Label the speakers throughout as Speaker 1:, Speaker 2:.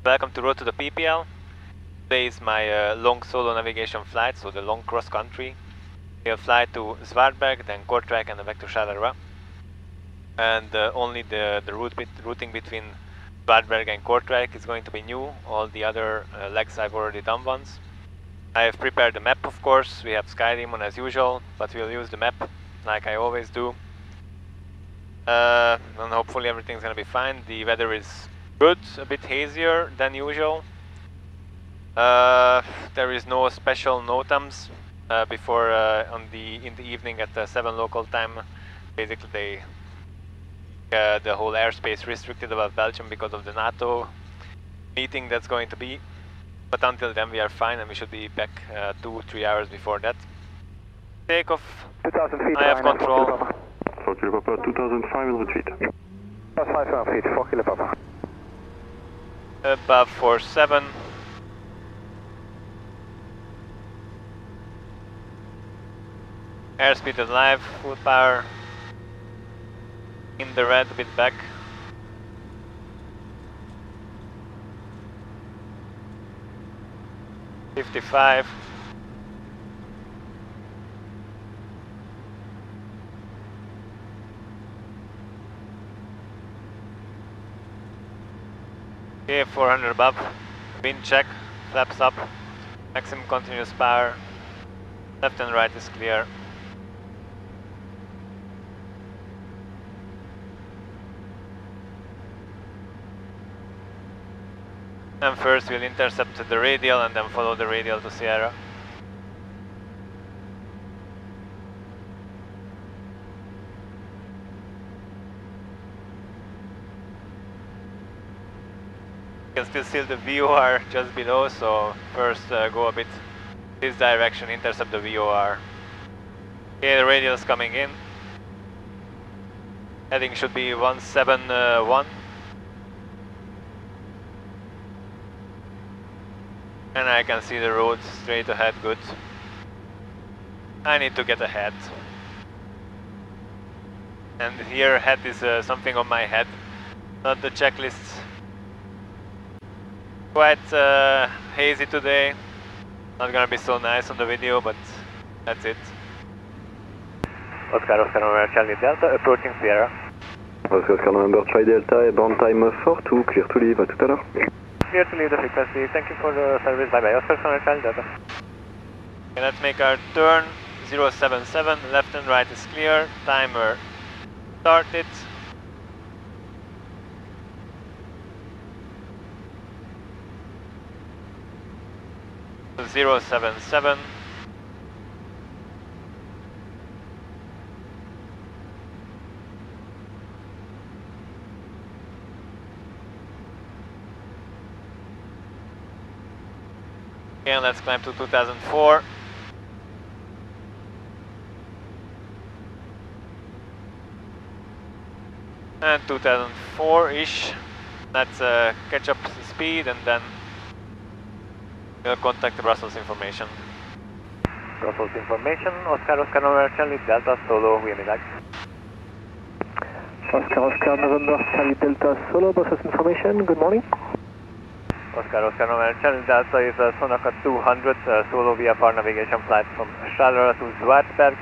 Speaker 1: Welcome to road to the PPL. Today is my long solo navigation flight, so the long cross country. We'll fly to Zwartberg, then Kortrijk and then back to Charleroi. And only the routing between Zwartberg and Kortrijk is going to be new. All the other legs I've already done once. I have prepared the map, of course. We have Skydemon as usual, but we'll use the map like I always do. And hopefully everything's gonna be fine. The weather is good, a bit hazier than usual. There is no special NOTAMs before in the evening at 7 local time. Basically, the whole airspace restricted above Belgium because of the NATO meeting that's going to be. But until then, we are fine, and we should be back 2-3 hours before that. Take off.
Speaker 2: 2,000 feet.
Speaker 1: I have control.
Speaker 3: 4 kilo Papa, 2,500 feet.
Speaker 2: 500 feet, 4 kilo Papa.
Speaker 1: Above 47. Airspeed is live, full power. In the red, a bit back. $55. Okay, 400 above. Wind check, flaps up. Maximum continuous power. Left and right is clear. And first we'll intercept the radial and then follow the radial to Sierra. You can still see the VOR just below, so first go a bit this direction, intercept the VOR. Okay, the radial is coming in. Heading should be 171. And I can see the road straight ahead, good. I need to get ahead. And here head is something on my head, not the checklist. Quite hazy today. Not gonna be so nice on the video, but that's it.
Speaker 2: Oscar November Charlie Delta, approaching Sierra.
Speaker 3: Oscar November Charlie Delta, airborne time 42, clear to leave, à tout à l'heure.
Speaker 2: Clear to leave the frequency, thank you for the service, bye bye. Oscar November Charlie Delta.
Speaker 1: Okay, let's make our turn. 077, left and right is clear. Timer started. So 077. Okay, and let's climb to 2004. And 2004-ish. Let's catch up the speed and then we'll contact the Brussels information.
Speaker 2: Brussels information, Oscar November Charlie Delta, solo, we like.
Speaker 4: Oscar November Charlie Delta, solo, Brussels information, good morning.
Speaker 2: Oscar November Charlie Delta is a Sonaca 200 solo VFR navigation flight from Charleroi to Zwartberg.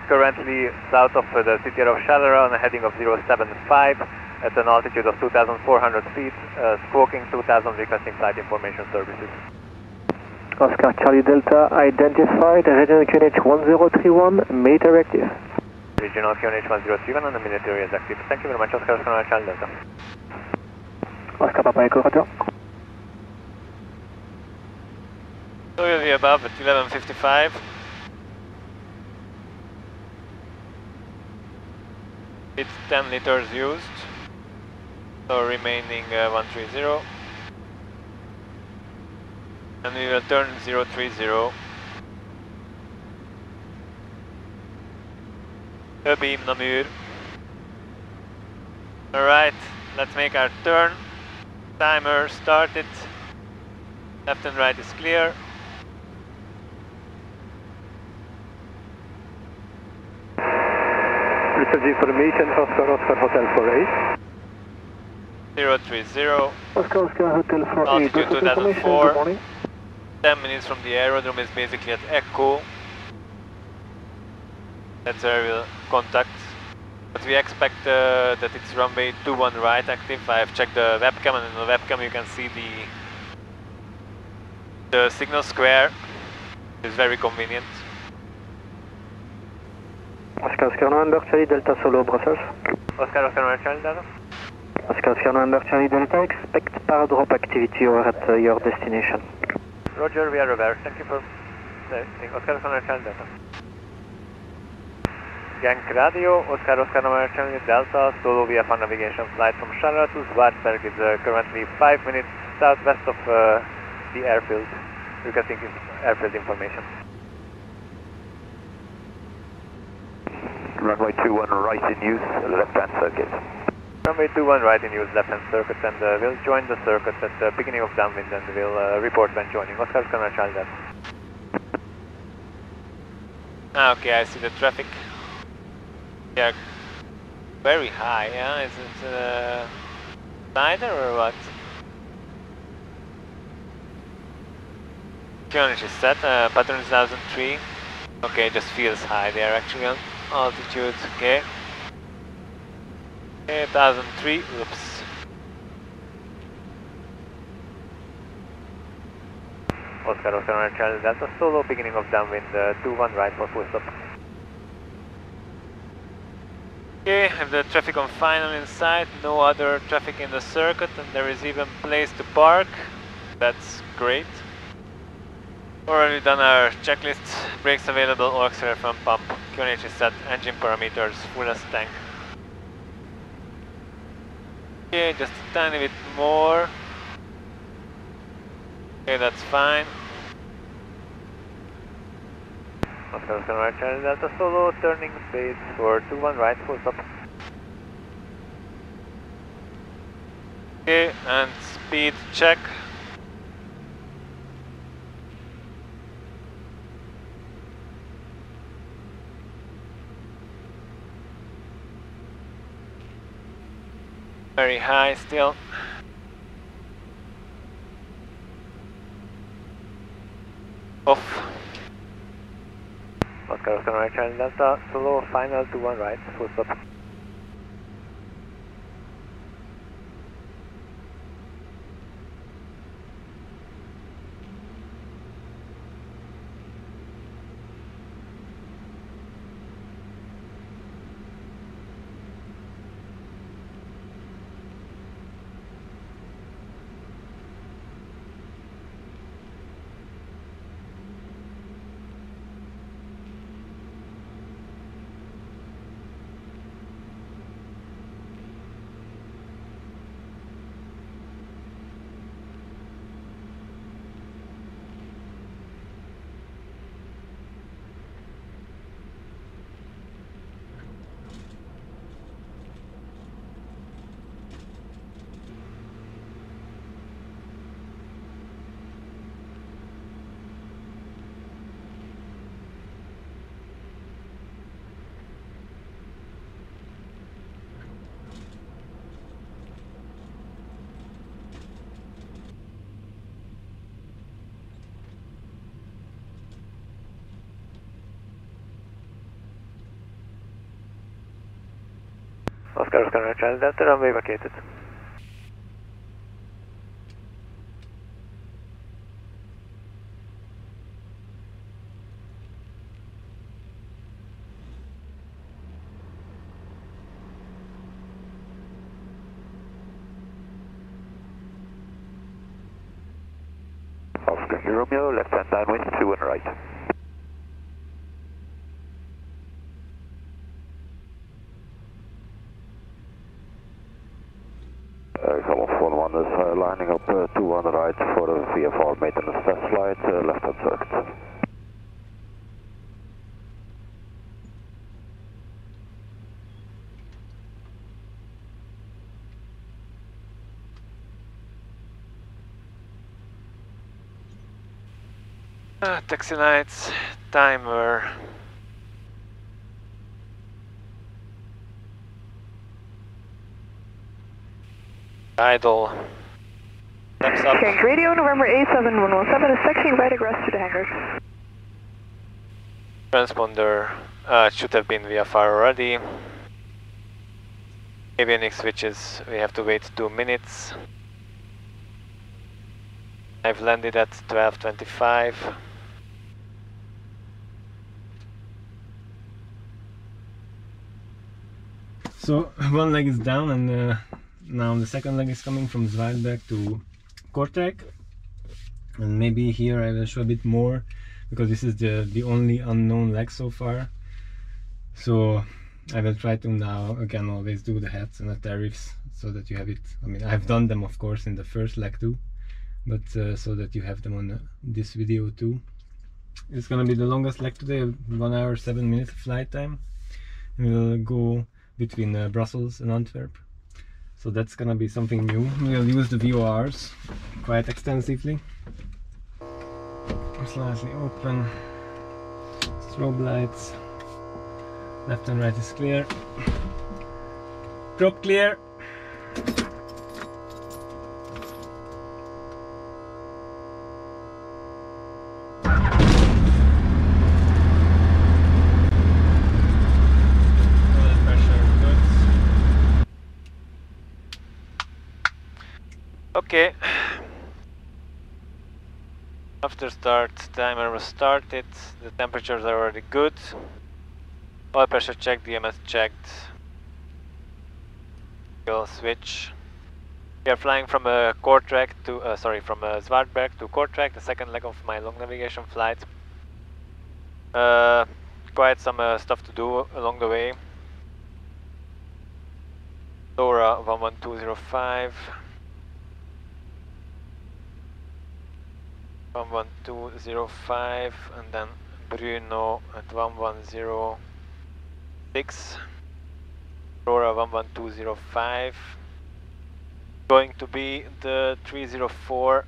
Speaker 2: Currently south of the city of Charleroi on a heading of 075 at an altitude of 2,400 feet, squawking 2000 requesting flight information services.
Speaker 4: Oscar Charlie Delta identified, regional QNH 1031, military active.
Speaker 2: Regional QNH 1031 and the military is active. Thank you very much, Oscar Charlie Delta.
Speaker 4: Oscar Papa Echo, roger.
Speaker 1: So we'll be above at 11:55. It's 10 liters used, so remaining 130. And we will turn 030. Abeam Namur. Alright, let's make our turn. Timer started. Left and right is clear.
Speaker 2: Receive information for Oscar Hotel 48.
Speaker 1: 030.
Speaker 4: Oscar Hotel for
Speaker 1: Altitude 2004.
Speaker 4: Good morning.
Speaker 1: 10 minutes from the aerodrome is basically at Echo. That's where we'll contact. But we expect that it's runway 21 right active. I have checked the webcam, and in the webcam you can see the signal square. It's very convenient.
Speaker 4: Oscar November Charlie Delta Solo Brussels.
Speaker 2: Oscar November Charlie Delta.
Speaker 4: Oscar November Charlie Delta, expect paradrop activity over at your destination.
Speaker 2: Roger, we are aware. Thank you for listening. Oscar November Charlie Delta. Genk Radio, Oscar November Charlie Delta, solo VFR navigation flight from Charleroi to Zwartberg is currently 5 minutes southwest of the airfield, requesting airfield information.
Speaker 5: Runway 21 right in use, left-hand circuit.
Speaker 2: Runway 21 right in use, left-hand circuit, and we'll join the circuit at the beginning of downwind, and we'll report when joining. Oscar November Charlie Delta.
Speaker 1: Okay, I see the traffic. Yeah, very high, yeah? Is it slider or what? Q&H is set, pattern is 1003. Okay, just feels high there actually on altitude, okay. Okay, 1003, oops.
Speaker 2: Oscar November Charlie Delta, solo, beginning of downwind, 21 right for full stop.
Speaker 1: Okay, have the traffic on final inside, no other traffic in the circuit, and there is even place to park. That's great. Already done our checklist, brakes available, auxiliary from pump, Q&H is set, engine parameters, fullest tank. Okay, just a tiny bit more. Okay, that's fine.
Speaker 2: Oscar November Charlie Delta solo, turning space for 21 right, full stop.
Speaker 1: Okay, and speed check. Very high still. Off.
Speaker 2: Oscar November Charlie Delta, solo, final 21 right, full stop. Oscar November Charlie Delta, runway vacated.
Speaker 5: Oscar Romeo, left-hand downwind, 21 right. Golf 11 is lining up 21 right for the VFR maintenance test flight, left-hand circuit.
Speaker 1: Taxi lights, timer. Idle. Steps up.
Speaker 6: Genk radio, November 87117 is taxiing right egress to the hangar.
Speaker 1: Transponder should have been VFR already. Avionics switches, we have to wait 2 minutes. I've landed at 12:25. So one leg is down, and now the second leg is coming from Zwartberg to Kortrijk. And maybe here I will show a bit more, because this is the only unknown leg so far. So I will try to now again always do the heads and the tariffs, so that you have it. I mean, I've done them of course in the first leg too, but so that you have them on this video too. It's gonna be the longest leg today, 1 hour 7 minutes flight time. We'll go between Brussels and Antwerp, so that's gonna be something new. We'll use the VORs quite extensively. Slightly open, strobe lights, left and right is clear, drop clear. Okay, after start, timer was started, the temperatures are already good, oil pressure checked, DMS checked, fuel switch. We are flying from Kortrijk to, from Zwartberg to Kortrijk, the second leg of my long navigation flight. Quite some stuff to do along the way. Flora 11205. 11205, and then Bruno at 110.6, Flora 11205, going to be the 304,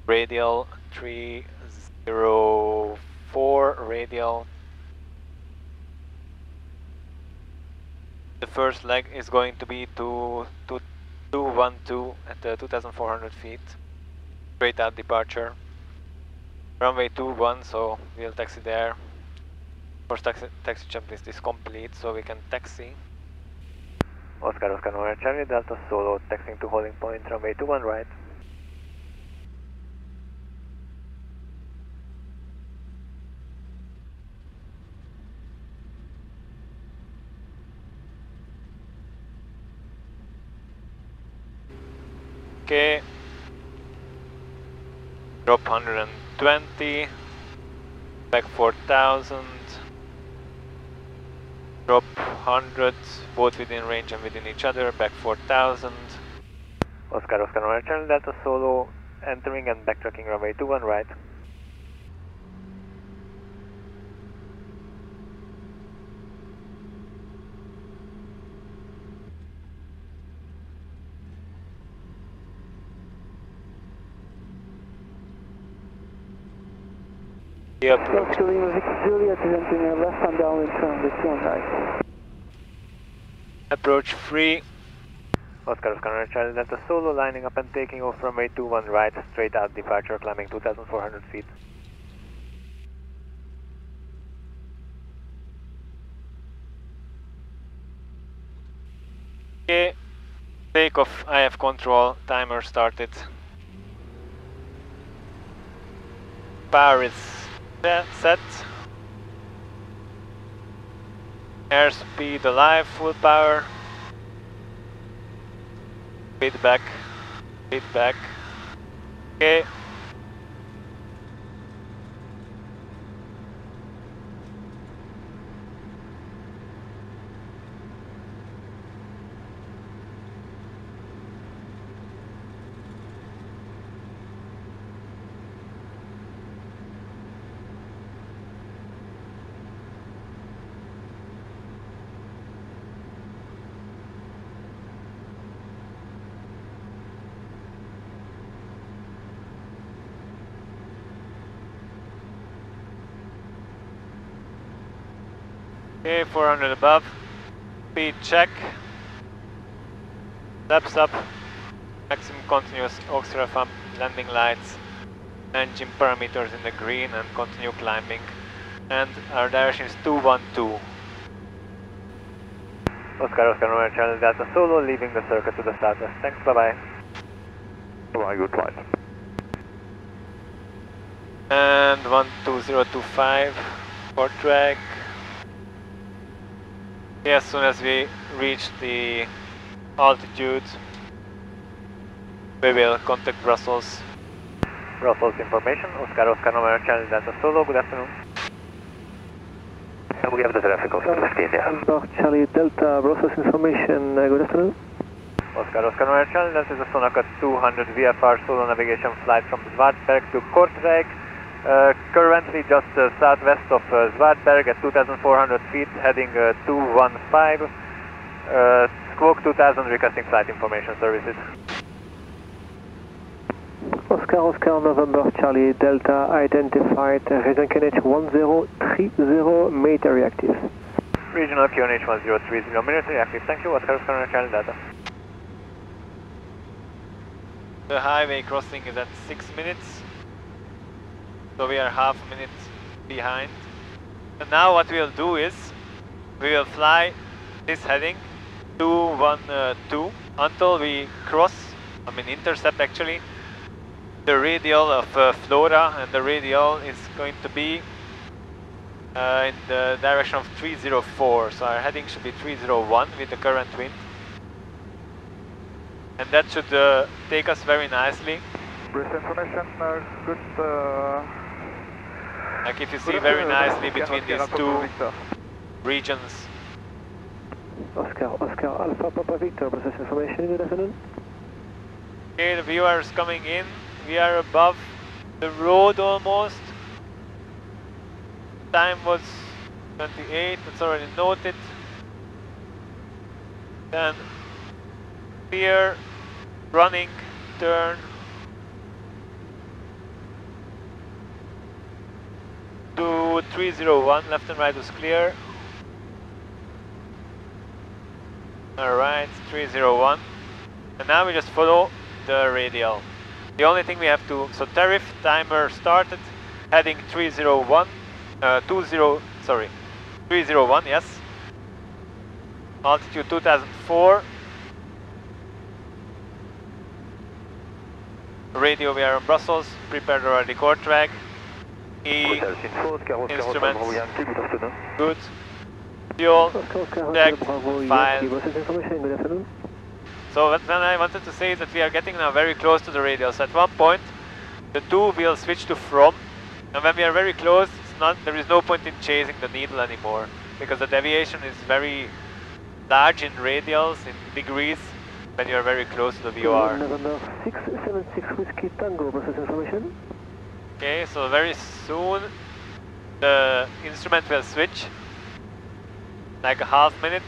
Speaker 1: radial 304, radial. The first leg is going to be to 212 at 2,400 feet. Straight out departure. Runway 21, so we'll taxi there. First taxi checklist is complete, so we can taxi.
Speaker 2: Oscar November Charlie Delta Solo, taxiing to holding point, runway 21 right.
Speaker 1: Okay. Drop 120, back 4000, drop 100, both within range and within each other, back 4000.
Speaker 2: Oscar November Charlie Delta Solo, entering and backtracking runway 21 right.
Speaker 1: Approach.
Speaker 4: Juliet is entering left on downwind turn with 2 on right.
Speaker 1: Approach free.
Speaker 2: Oscar Charlie Delta Solo, lining up and taking off runway 21 right, straight out departure, climbing 2,400 feet.
Speaker 1: Okay, takeoff, I have control, timer started. Power is set. Airspeed alive, full power. Feedback. Okay. Okay, 400 above. Speed check. Flaps up, maximum continuous auxiliary fan landing lights, engine parameters in the green, and continue climbing. And our direction is 212.
Speaker 2: Oscar, November, Channel Delta Solo, leaving the circuit to the southwest. Thanks, bye-bye.
Speaker 5: Bye, good flight.
Speaker 1: And 12025, Kortrijk. As soon as we reach the altitude, we will contact Brussels.
Speaker 2: Brussels information, Oscar, November, Channel Delta Solo, good afternoon.
Speaker 5: We have the traffic of 15, yeah.
Speaker 4: Antwerp, Charlie Delta, Brussels information, good afternoon.
Speaker 2: Oscar, November, Channel Delta is a Sonaca 200 VFR solo navigation flight from Zwartberg to Kortrijk. Currently just southwest of Zwartberg at 2,400 feet, heading 215. Squawk 2000 requesting flight information services.
Speaker 4: Oscar, November, Charlie Delta, identified, region QNH 1030, military active.
Speaker 2: Regional QNH 1030, military active. Thank you, Oscar, November, Charlie Delta.
Speaker 1: The highway crossing is at 6 minutes, so we are half a minute behind. And now what we'll do is, we will fly this heading 212 until we intercept actually the radial of Flora, and the radial is going to be in the direction of 304, so our heading should be 301 with the current wind. And that should take us very nicely.
Speaker 5: Brief information, good.
Speaker 1: Like if you see very nicely between these two regions.
Speaker 4: Oscar, Alpha, Papa Victor, Brussels information, good afternoon.
Speaker 1: Okay, the viewers coming in. We are above the road almost. Time was 28, that's already noted. Then clear, running, turn. To 301, left and right was clear. Alright, 301. And now we just follow the radial. The only thing we have to, so THARIFF timer started, heading 301, 301, yes. Altitude 2004. Radio, we are in Brussels, prepared already Kortrijk. Instruments, good. Fuel, checked, file. So what I wanted to say is that we are getting now very close to the radial. So at one point, the two will switch to from, and when we are very close, there is no point in chasing the needle anymore, because the deviation is very large in radials, in degrees, when you are very close to the VOR.
Speaker 4: November 676 Whiskey Tango, process information.
Speaker 1: Okay, so very soon the instrument will switch, like a half minute.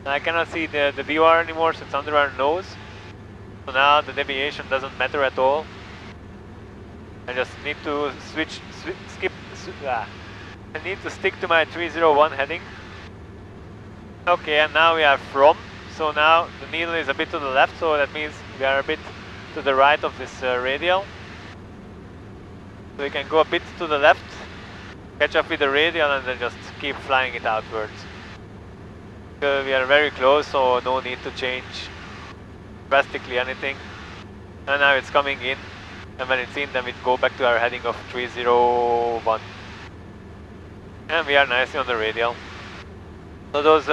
Speaker 1: I cannot see the VOR anymore, so it's under our nose. So now the deviation doesn't matter at all. I just need to I need to stick to my 301 heading. Okay, and now we are from. So now the needle is a bit to the left, so that means we are a bit to the right of this radial. So we can go a bit to the left, catch up with the radial, and then just keep flying it outwards. We are very close, so no need to change drastically anything. And now it's coming in, and when it's in, then we go back to our heading of 301. And we are nicely on the radial. So those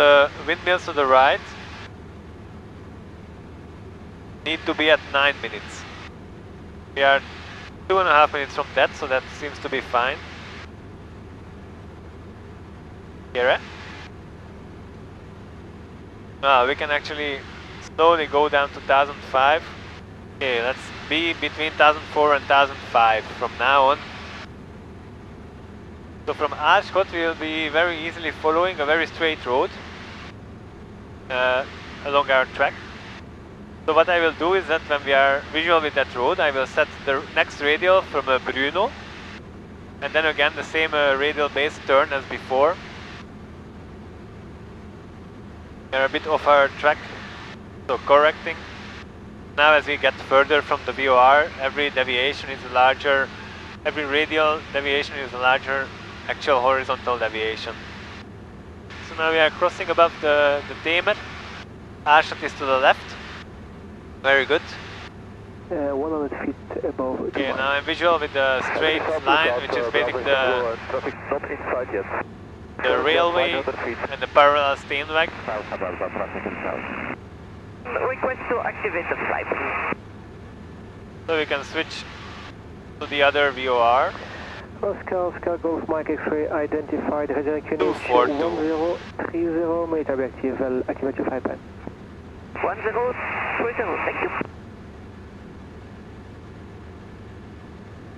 Speaker 1: windmills to the right need to be at 9 minutes. We are 2.5 minutes from that, so that seems to be fine. Here, we can actually slowly go down to 1005. Okay, let's be between 1004 and 1005 from now on. So from Aarschot we will be very easily following a very straight road along our track. So what I will do is that when we are visual with that road, I will set the next radial from Bruno, and then again the same radial base turn as before. We are a bit off our track So correcting. Now as we get further from the VOR, every deviation is a larger, every radial deviation is a larger actual horizontal deviation. So now we are crossing above the Tamer. Ashot is to the left. Very good.
Speaker 4: 100 feet above.
Speaker 1: Okay, now I'm visual with the straight line, which is basically the railway and the parallel Steenweg.
Speaker 6: Request to activate the flight.
Speaker 1: So we can switch to the other VOR.
Speaker 4: Oscar Golf Mike X-ray identified regional QNH 1030 military active. I'll activate your flight plan.
Speaker 6: 1030, thank you.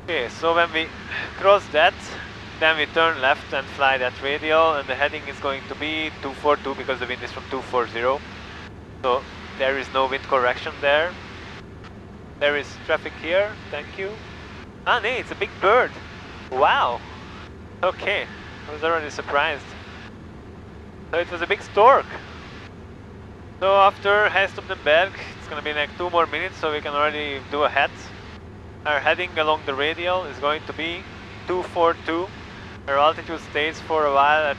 Speaker 1: Okay, so when we cross that, then we turn left and fly that radial, and the heading is going to be 242 because the wind is from 240. So there is no wind correction there. There is traffic here, thank you. Ah, nee, it's a big bird. Wow. Okay, I was already surprised. So it was a big stork. So after Heistopdenberg, it's gonna be like 2 more minutes, so we can already do a head. Our heading along the radial is going to be 242. Our altitude stays for a while at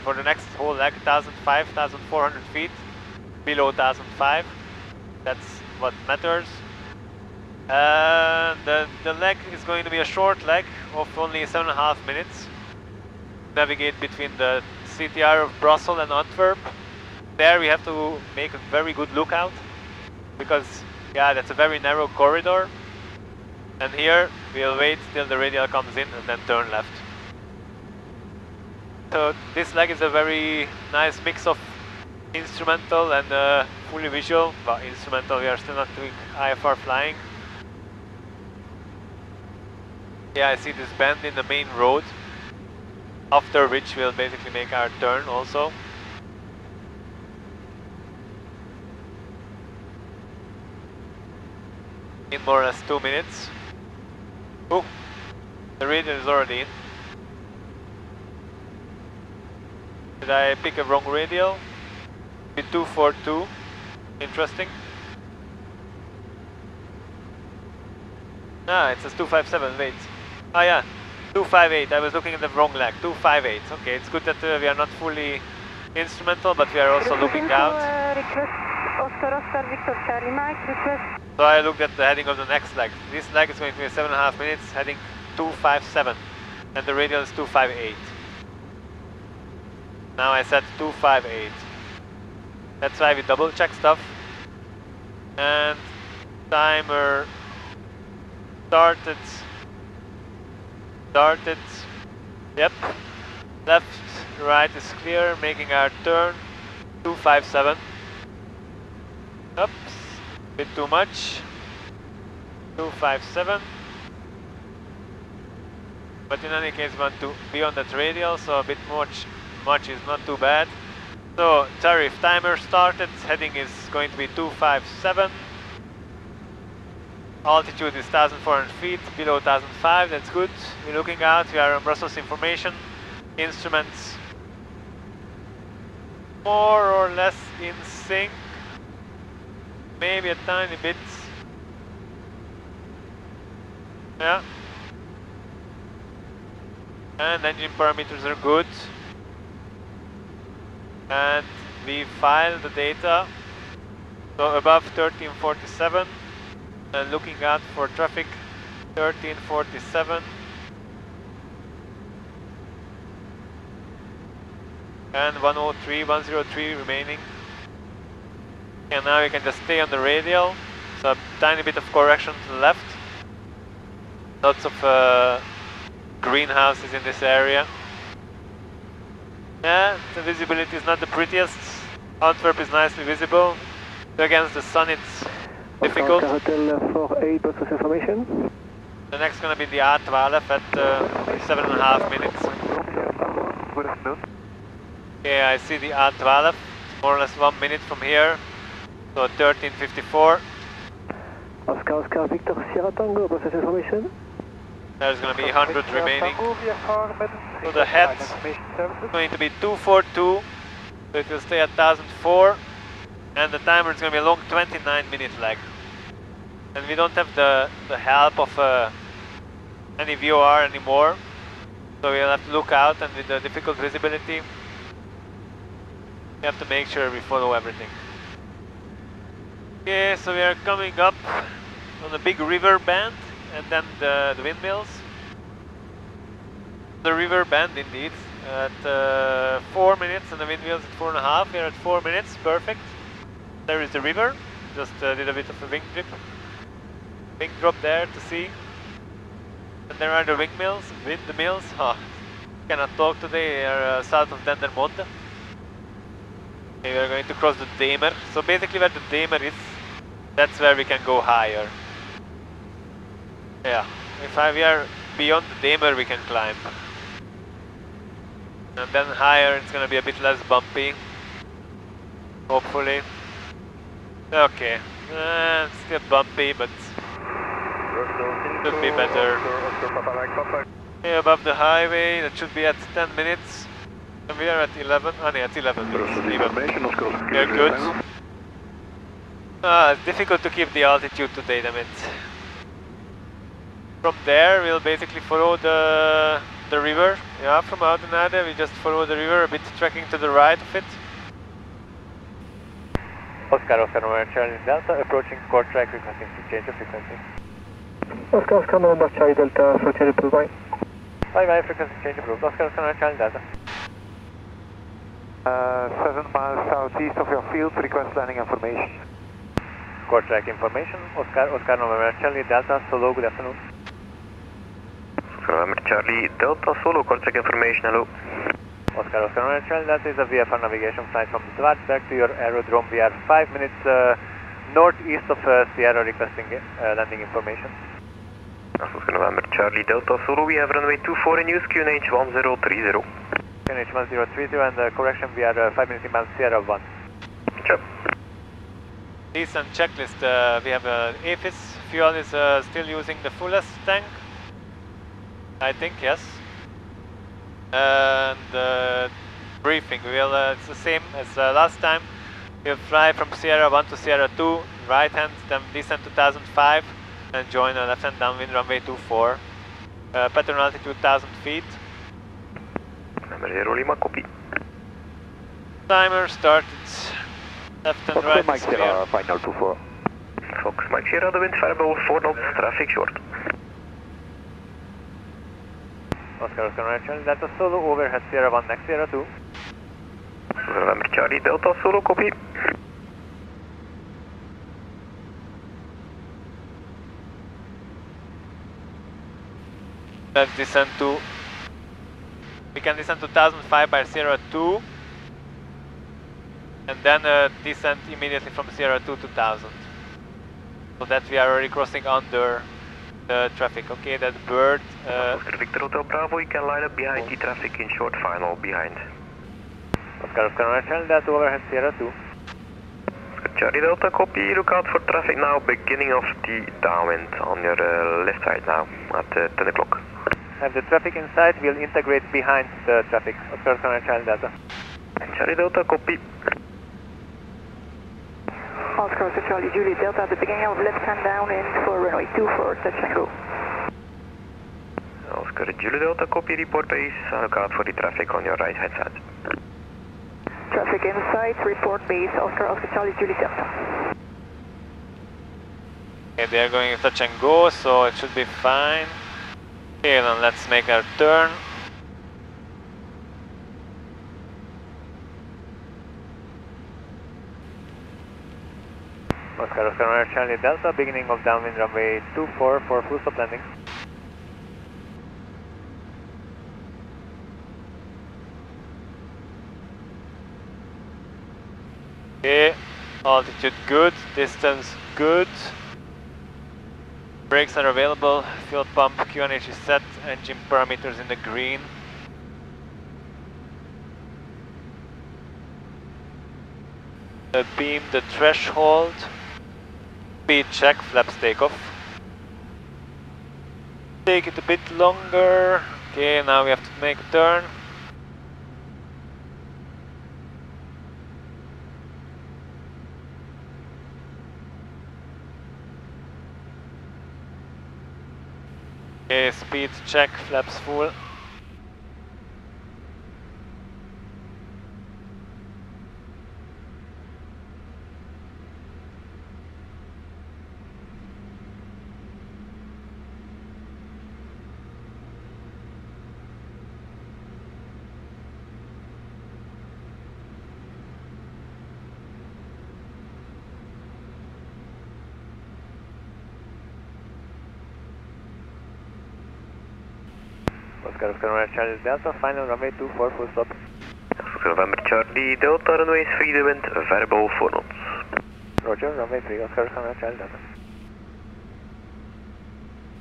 Speaker 1: for the next whole leg, 1,500, 1,400 feet, below 1,005. That's what matters. The leg is going to be a short leg of only 7.5 minutes. Navigate between the CTR of Brussels and Antwerp. There we have to make a very good lookout, because yeah, that's a very narrow corridor. And here we'll wait till the radial comes in and then turn left. So this leg is a very nice mix of instrumental and fully visual. But instrumental, we are still not doing IFR flying. Yeah, I see this bend in the main road, after which we'll basically make our turn also. In more or less 2 minutes. Oh, the radial is already in. Did I pick a wrong radial? With 242. Interesting. Ah, it says 257, wait. Ah yeah, 258, I was looking at the wrong leg, 258. Okay, it's good that we are not fully instrumental, but we are also looking out.
Speaker 6: Oscar Victor Charlie Mike, request.
Speaker 1: So I looked at the heading of the next leg. This leg is going to be 7.5 minutes, heading 257, and the radial is 258. Now I set 258. That's why we double check stuff. And timer started. Yep. Left, right is clear, making our turn. 257. Oops, bit too much. 257. But in any case, we want to be on that radial, so a bit much is not too bad. So THARIFF timer started. Heading is going to be 257. Altitude is 1,400 feet, below 1,005. That's good. We're looking out. We are on Brussels Information. Instruments more or less in sync. Maybe a tiny bit. Yeah. And engine parameters are good. And we file the data. So above 1347. And looking out for traffic 1347. And 103 remaining. And now we can just stay on the radial. So a tiny bit of correction to the left. Lots of greenhouses in this area. Yeah, the visibility is not the prettiest. Antwerp is nicely visible. Against the sun it's difficult.
Speaker 4: Hotel 48, Brussels Information.
Speaker 1: The next gonna be the A12 at 7.5 minutes.
Speaker 2: Good afternoon.
Speaker 1: Okay, I see the A12. It's more or less 1 minute from here. So 1354.
Speaker 4: Oscar Victor Sierra Tango, Brussels Information.
Speaker 1: There's going to be 100 remaining. So the head is going to be 242. So it will stay at 1,004. And the timer is going to be a long 29-minute lag. And we don't have the help of any VOR anymore. So we'll have to look out, and with the difficult visibility, we have to make sure we follow everything. Okay, so we are coming up on a big river bend, and then the windmills. The river bend indeed, at 4 minutes, and the windmills at 4.5. We are at 4 minutes, perfect. There is the river, just did a bit of a wing drop there to see. And there are the windmills, windmills. Cannot talk today. We are south of Dendermonde. Okay, we are going to cross the Damer. So basically where the Damer is, that's where we can go higher. Yeah, if we are beyond the Damer, we can climb. And then higher, it's gonna be a bit less bumpy. Hopefully. Okay, it's still bumpy, but should be better. Okay, above the highway, that should be at 10 minutes. And we are at 11. Oh, no, at 11 minutes. We are good. It's difficult to keep the altitude today, damn it. From there, we'll basically follow the river. Yeah, from Oudenaarde, we just follow the river, a bit tracking to the right of it.
Speaker 2: Oscar November Charlie Delta, approaching Kortrijk, requesting to change of frequency.
Speaker 4: Oscar November Charlie Delta, approaching RWY.
Speaker 2: Bye, frequency change approved. Oscar November Charlie Delta.
Speaker 5: 7 miles southeast of your field, request landing information.
Speaker 2: Kortrijk Information, Oscar November Charlie Delta, Solo, good afternoon.
Speaker 3: November Charlie Delta Solo, Kortrijk Information, hello.
Speaker 2: Oscar November Charlie Delta is a VFR navigation flight from Zwartberg to your aerodrome. We are 5 minutes northeast of Sierra, requesting landing information.
Speaker 3: Oscar November Charlie Delta Solo, we have runway 24 in use, QNH 1030.
Speaker 2: QNH 1030, and correction, we are 5 minutes inbound Sierra 1.
Speaker 3: Check.
Speaker 1: Decent checklist. We have AFIS. Fuel is still using the fullest tank. I think, yes. And briefing, it's the same as last time. We'll fly from Sierra 1 to Sierra 2, right hand, then descend to 1005 and join a left hand downwind runway 24. Pattern altitude 1000 feet.
Speaker 3: Number 0 Lima, copy.
Speaker 1: Timer started. Left and right.
Speaker 5: Mike Sierra, final 24.
Speaker 3: Fox Mike Sierra, the wind variable 4 knots, traffic short.
Speaker 2: Oscar November Delta Solo, overhead Sierra 1, next Sierra 2.
Speaker 3: November Charlie Delta Solo, copy.
Speaker 1: Let's descend to... We can descend to 1005 by Sierra 2. And then descend immediately from Sierra 2 to 1000. So that we are already crossing under the traffic. Okay, that bird...
Speaker 3: Oscar Victor Hotel Bravo, you can line up behind the traffic in short final, behind.
Speaker 2: Oscar November Delta, overhead Sierra 2.
Speaker 3: Oscar Charlie Delta, copy, look out for traffic now, beginning of the downwind on your left side now, at 10 o'clock.
Speaker 2: Have the traffic inside, we'll integrate behind the traffic. Oscar November Delta.
Speaker 3: Charlie Delta, copy.
Speaker 6: Oscar Charlie Julie Delta at the beginning of left hand downwind for runway 24, touch and go.
Speaker 3: Oscar Julie Delta, copy, report base, look out for the traffic on your right hand side.
Speaker 6: Traffic inside, report base, Oscar Charlie Julie Delta.
Speaker 1: Okay, they are going touch and go, so it should be fine. Okay, then let's make our turn.
Speaker 2: Oscar November Charlie Delta, beginning of downwind runway 24 for full stop landing.
Speaker 1: Okay, altitude good, distance good. Brakes are available, fuel pump QNH is set, engine parameters in the green. Beam the threshold. Speed check, flaps take off. Take it a bit longer. Okay, now we have to make a turn. Okay, speed check, flaps full.
Speaker 2: Oscar November Charlie Delta, final runway 24, full stop.
Speaker 3: Oscar November Charlie Delta, runway 3, the wind, variable 4 knots.
Speaker 2: Roger, runway 3, Oscar November Charlie Delta.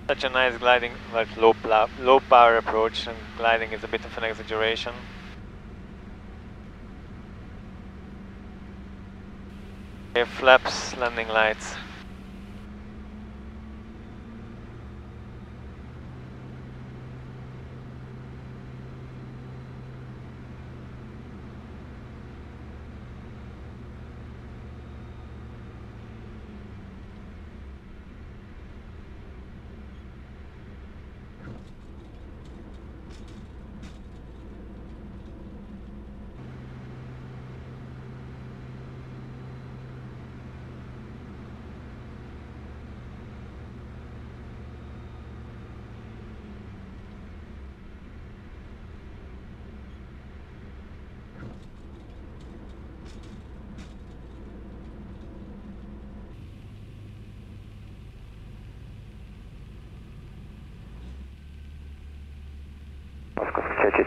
Speaker 1: Such a nice gliding, like low power approach, and gliding is a bit of an exaggeration. Okay, flaps, landing lights.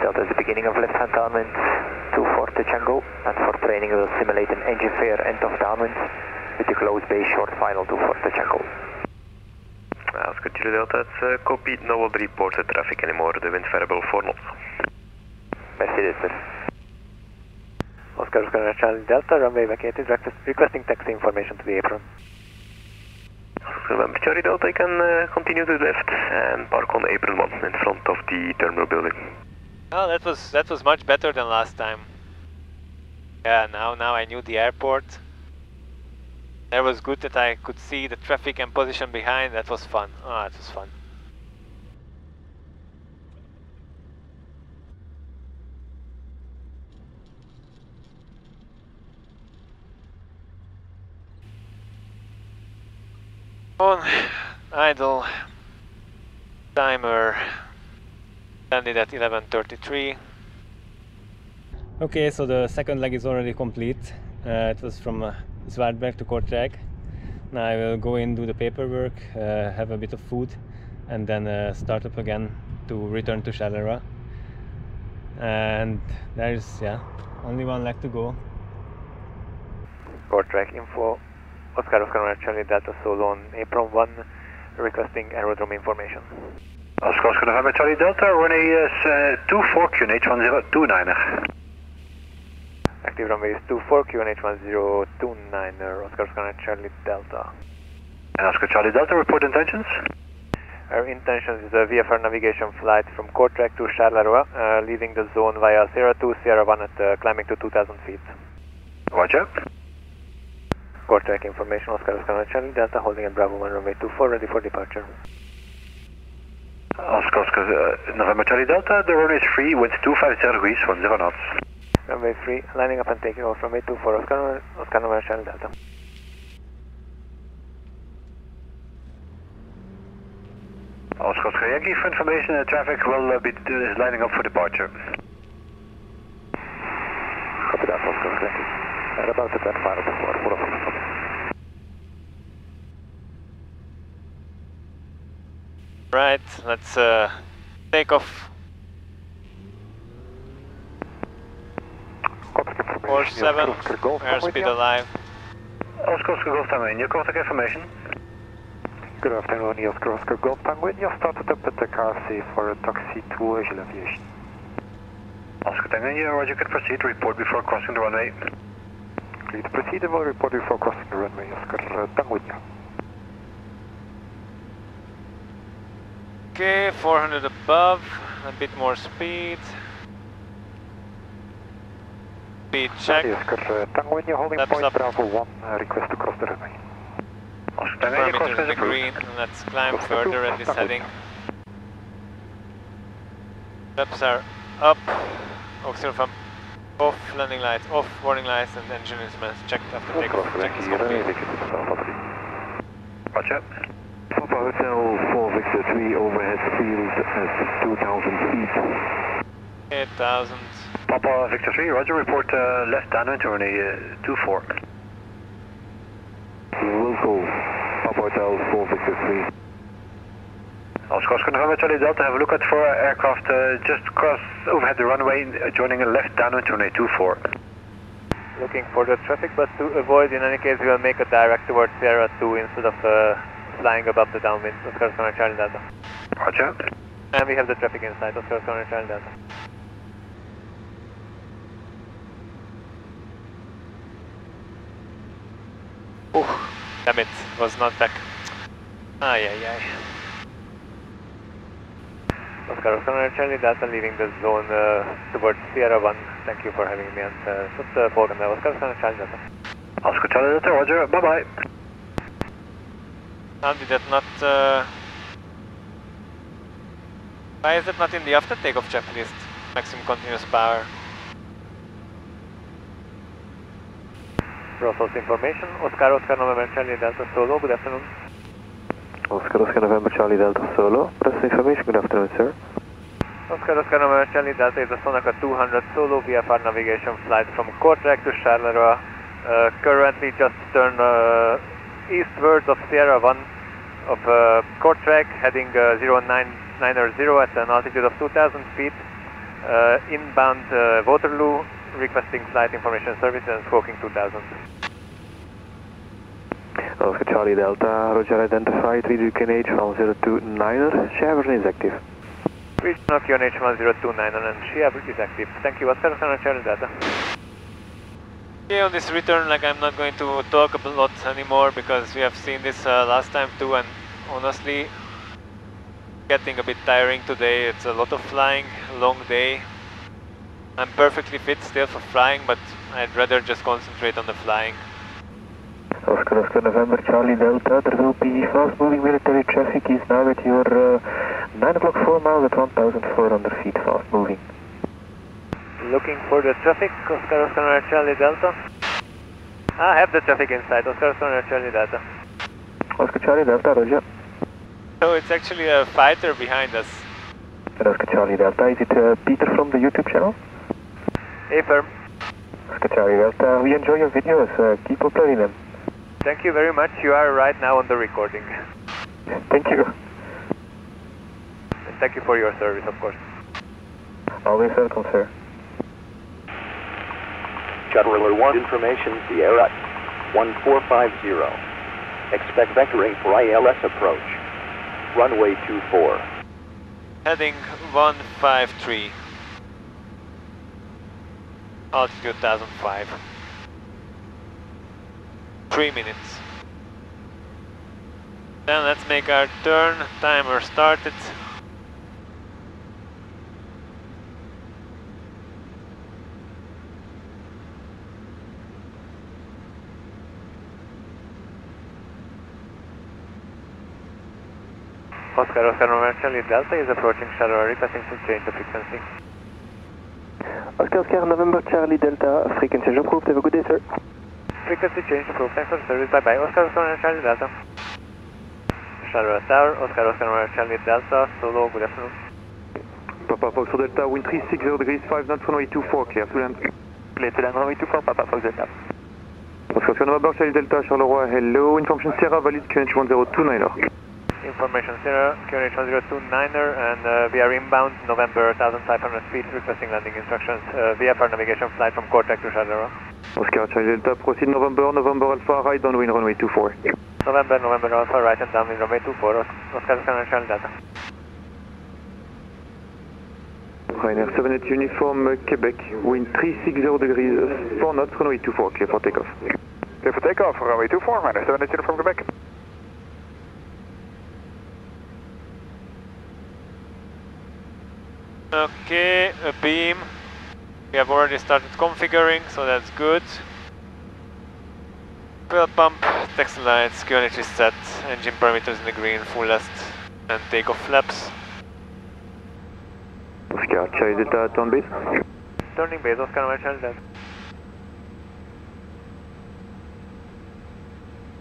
Speaker 2: Delta is the beginning of left-hand downwind, 24 to Django, and for training we'll simulate an engine fair end of downwind with the close base short final 24 to Django.
Speaker 3: Oscar Kilo Delta, it's copied, no other reported traffic anymore, the wind variable 4 knots.
Speaker 2: Merci, sir. Oscar Charlie Delta, runway vacated, requesting taxi information to the apron.
Speaker 3: Oscar November Charlie Delta, you can continue to the left and park on apron 1 in front of the terminal building.
Speaker 1: Oh, that was much better than last time. Yeah, now I knew the airport. That was good that I could see the traffic and position behind. That was fun. Oh, that was fun. On idle timer. Landed at 11:33. Okay, so the second leg is already complete. It was from Zwartberg to Kortrijk. Now I will go in, do the paperwork, have a bit of food, and then start up again to return to Charleroi. And there's, only one leg to go.
Speaker 2: Kortrijk info, Oscar Charlie Delta Solo on Apron 1, requesting aerodrome information.
Speaker 5: Oscar November Charlie Delta, runway is 24 QNH 1029er.
Speaker 2: Active runway is 24 QNH 1029er, Oscar Charlie Delta.
Speaker 5: And Oscar Charlie Delta, report intentions?
Speaker 2: Our intentions is a VFR navigation flight from Kortrijk to Charleroi, leaving the zone via Sierra 2, Sierra 1 at climbing to 2000 feet.
Speaker 5: Roger.
Speaker 2: Kortrijk information, Oscar Charlie Delta, holding at Bravo 1, runway 24, ready for departure.
Speaker 5: Oscar November Charlie Delta, the runway is free, wind 250 degrees, 10 knots.
Speaker 2: Runway free, lining up and taking off runway 24, Oscar November Charlie Delta.
Speaker 5: Oscar Yankee, for information, traffic will be lining up for departure.
Speaker 2: Copy that, Oscar Yankee. At about the 25 before, full of
Speaker 1: Right, let's take off. 47, airspeed alive.
Speaker 5: Oscar Golf Tango, Kortrijk Information.
Speaker 4: Good afternoon, Oscar Golf Tango. You started up at the car for a taxi to Agile Aviation.
Speaker 5: Oscar Tango, Roger, could proceed, report before crossing the runway.
Speaker 4: Please proceed and will report before crossing the runway, Oscar Tango.
Speaker 1: Okay, 400 above, a bit more speed. Speed check.
Speaker 4: Oscar Tango, you're holding point
Speaker 1: up.
Speaker 4: Bravo 1, request to cross the runway.
Speaker 5: Oscar Tango,
Speaker 1: Parameters in the green, and let's climb further in this heading. Flaps are up, auxiliary pump off, landing lights off, warning lights and engine instruments checked after takeoff. Check is complete.
Speaker 3: Roger.
Speaker 7: Papa Hotel 4 Victor 3 overhead field at 2,000 feet.
Speaker 1: 8,000.
Speaker 3: Papa Victor 3, Roger, report left downwind runway 24.
Speaker 7: Will go. Papa Hotel 4 Victor 3.
Speaker 3: Oscar November Charlie Delta, have a look at for aircraft just cross overhead the runway, joining a left downwind runway 24.
Speaker 2: Looking for the traffic, but to avoid, in any case, we will make a direct towards Sierra 2 instead of flying above the downwind. Oscar Charlie Delta.
Speaker 3: Roger.
Speaker 2: And we have the traffic inside, Oscar Charlie Delta.
Speaker 1: Damn it, was not back. Ay.
Speaker 2: Oscar Charlie Delta leaving the zone towards Sierra 1. Thank you for having me and put Volkan there. Oscar Charlie Delta.
Speaker 3: Oscar Charlie Delta, Roger, bye bye.
Speaker 1: How did that not... Why is that not in the after takeoff checklist? Maximum continuous power.
Speaker 2: Brussels information, Oscar November Charlie Delta Solo, good afternoon.
Speaker 4: Oscar November Charlie Delta Solo, press information, good afternoon sir.
Speaker 2: Oscar November Charlie Delta is a Sonaca 200 Solo VFR navigation flight from Kortrijk to Charleroi. Currently just turn eastwards of Sierra 1 of Kortrijk, heading 0990 at an altitude of 2,000 feet. Inbound Waterloo, requesting flight information service and smoking 2000.
Speaker 4: Oscar Charlie Delta, Roger identified, read QNH 1029er, Chevron is active.
Speaker 2: Regional QNH 1029er and Chevron is active. Thank you, Oscar Charlie Delta.
Speaker 1: Yeah, on this return, like I'm not going to talk a lot anymore because we have seen this last time too, and honestly, getting a bit tiring today. It's a lot of flying, long day. I'm perfectly fit still for flying, but I'd rather just concentrate on the flying.
Speaker 4: Oscar November Charlie Delta, there will be fast moving military traffic is now at your 9 o'clock 4 miles at 1,400 feet fast moving.
Speaker 2: Looking for the traffic, Oscar Charlie Delta. I have the traffic inside, Oscar Charlie Delta.
Speaker 4: Oscar Charlie Delta, Roger.
Speaker 1: So it's actually a fighter behind us.
Speaker 4: Oscar Charlie Delta, is it Peter from the YouTube channel?
Speaker 2: Affirm.
Speaker 4: Oscar Charlie Delta, we enjoy your videos, keep uploading them.
Speaker 2: Thank you very much, you are right now on the recording.
Speaker 4: Thank you.
Speaker 2: And thank you for your service, of course.
Speaker 4: Always welcome, sir.
Speaker 8: Shuttle 1 information, Sierra 1450. Expect vectoring for ILS approach. Runway 24.
Speaker 1: Heading 153. Altitude 1005. 3 minutes. Then let's make our turn. Timer started.
Speaker 2: Oscar November Charlie Delta is approaching Charleroi, requesting to change the frequency.
Speaker 4: Oscar November Charlie Delta, frequency approved, have a good day, sir.
Speaker 2: Frequency change approved, thanks for the service, bye bye. Oscar November Charlie Delta. Charleroi Tower, Oscar November Charlie Delta, Solo, good afternoon.
Speaker 7: Papa Fox Delta, wind 360 degrees, 5 knots, runway 24, clear to land.
Speaker 2: Clear to land, runway 24, Papa Fox Delta.
Speaker 7: Oscar November Charlie Delta, Charleroi, hello, information Sierra, valid QNH 1029er.
Speaker 2: Information Sierra, QNH 1029er, and we are inbound, November 1500 feet, requesting landing instructions, VFR navigation flight from Kortrijk to Charleroi.
Speaker 7: Oscar Charlie Delta, proceed November Alpha, right downwind runway 24.
Speaker 2: November Alpha, right and downwind runway 24, Oscar Charlie Delta.
Speaker 7: Ryanair 78 uniform, Quebec, wind 360 degrees, 4 knots, runway 24, clear for takeoff.
Speaker 3: Clear for takeoff, runway 24, Ryanair 78 uniform, Quebec.
Speaker 1: Okay, Abeam. We have already started configuring, so that's good. Fuel pump, taxi lights, QNH is set, engine parameters in the green, full last, and takeoff flaps.
Speaker 7: Oscar, Charlie Delta, turn base.
Speaker 2: Turning base, Oscar November Charlie Delta.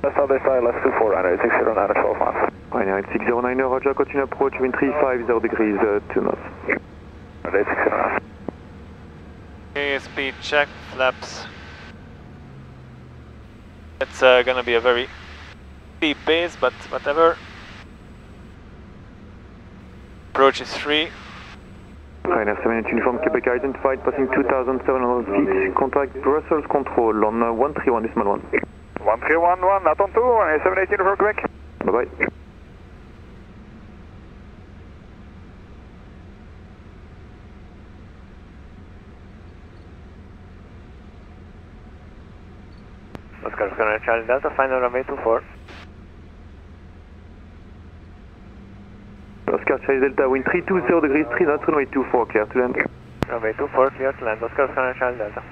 Speaker 5: That's how they style LFQQ, runway 609 at 12 knots.
Speaker 7: Ryanair 609, Roger, continue approach, wind 350 degrees, 2 knots.
Speaker 5: Runway 609.
Speaker 1: Okay, speed check, flaps. It's gonna be a very steep base, but whatever. Approach is free.
Speaker 7: Ryanair 78 uniform Quebec identified, passing 2,700 feet. Contact Brussels control on 131.1.
Speaker 5: 1311, not on 2, Ryanair 78 uniform Quebec.
Speaker 7: Bye bye.
Speaker 2: Oscar November Charlie Delta, final runway 24.
Speaker 7: Oscar Charlie Delta, wind 320 degrees, 3 knots, runway 24, clear to land.
Speaker 2: Runway 24, clear to land. Oscar November Charlie Delta.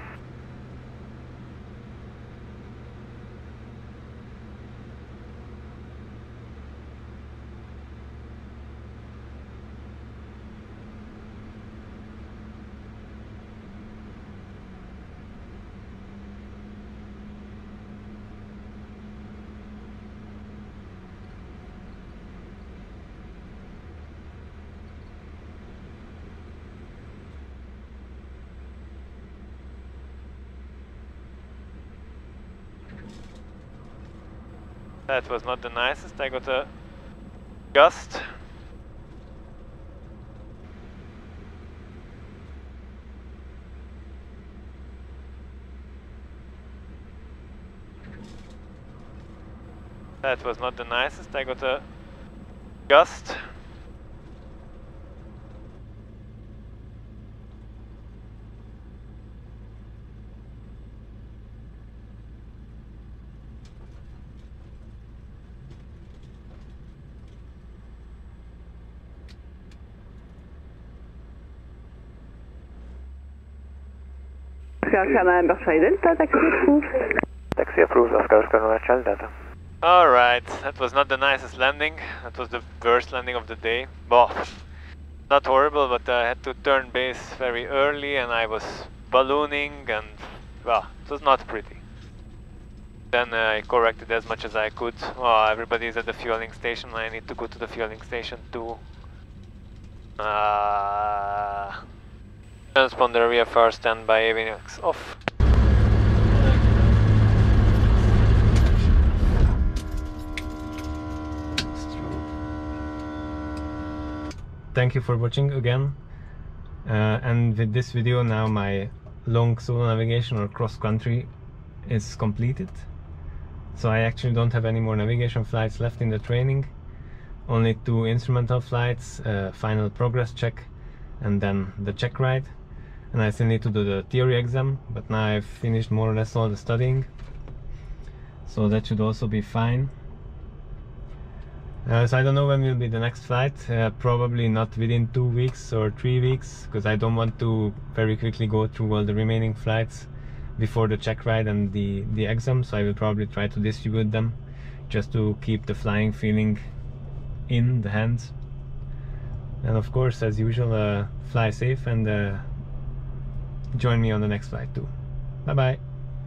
Speaker 1: That was not the nicest, I got a gust. That was not the nicest, I got a gust.
Speaker 6: Oscar November Charlie Delta, taxi approved.
Speaker 2: Taxi approved, Oscar November Charlie Delta.
Speaker 1: Alright, that was not the nicest landing. That was the worst landing of the day. Well, not horrible, but I had to turn base very early and I was ballooning and, well, it was not pretty. Then I corrected as much as I could. Oh, everybody is at the fueling station. I need to go to the fueling station too. Transponder VFR standby, avionics off. Thank you for watching again. And with this video now my long solo navigation or cross country is completed. So I actually don't have any more navigation flights left in the training. Only 2 instrumental flights, final progress check, and then the check ride. And I still need to do the theory exam, but now I've finished more or less all the studying. So that should also be fine. So I don't know when will be the next flight, probably not within 2 weeks or 3 weeks, because I don't want to very quickly go through all the remaining flights before the check ride and the exam, so I will probably try to distribute them just to keep the flying feeling in the hands. And of course, as usual, fly safe and join me on the next flight too. Bye bye.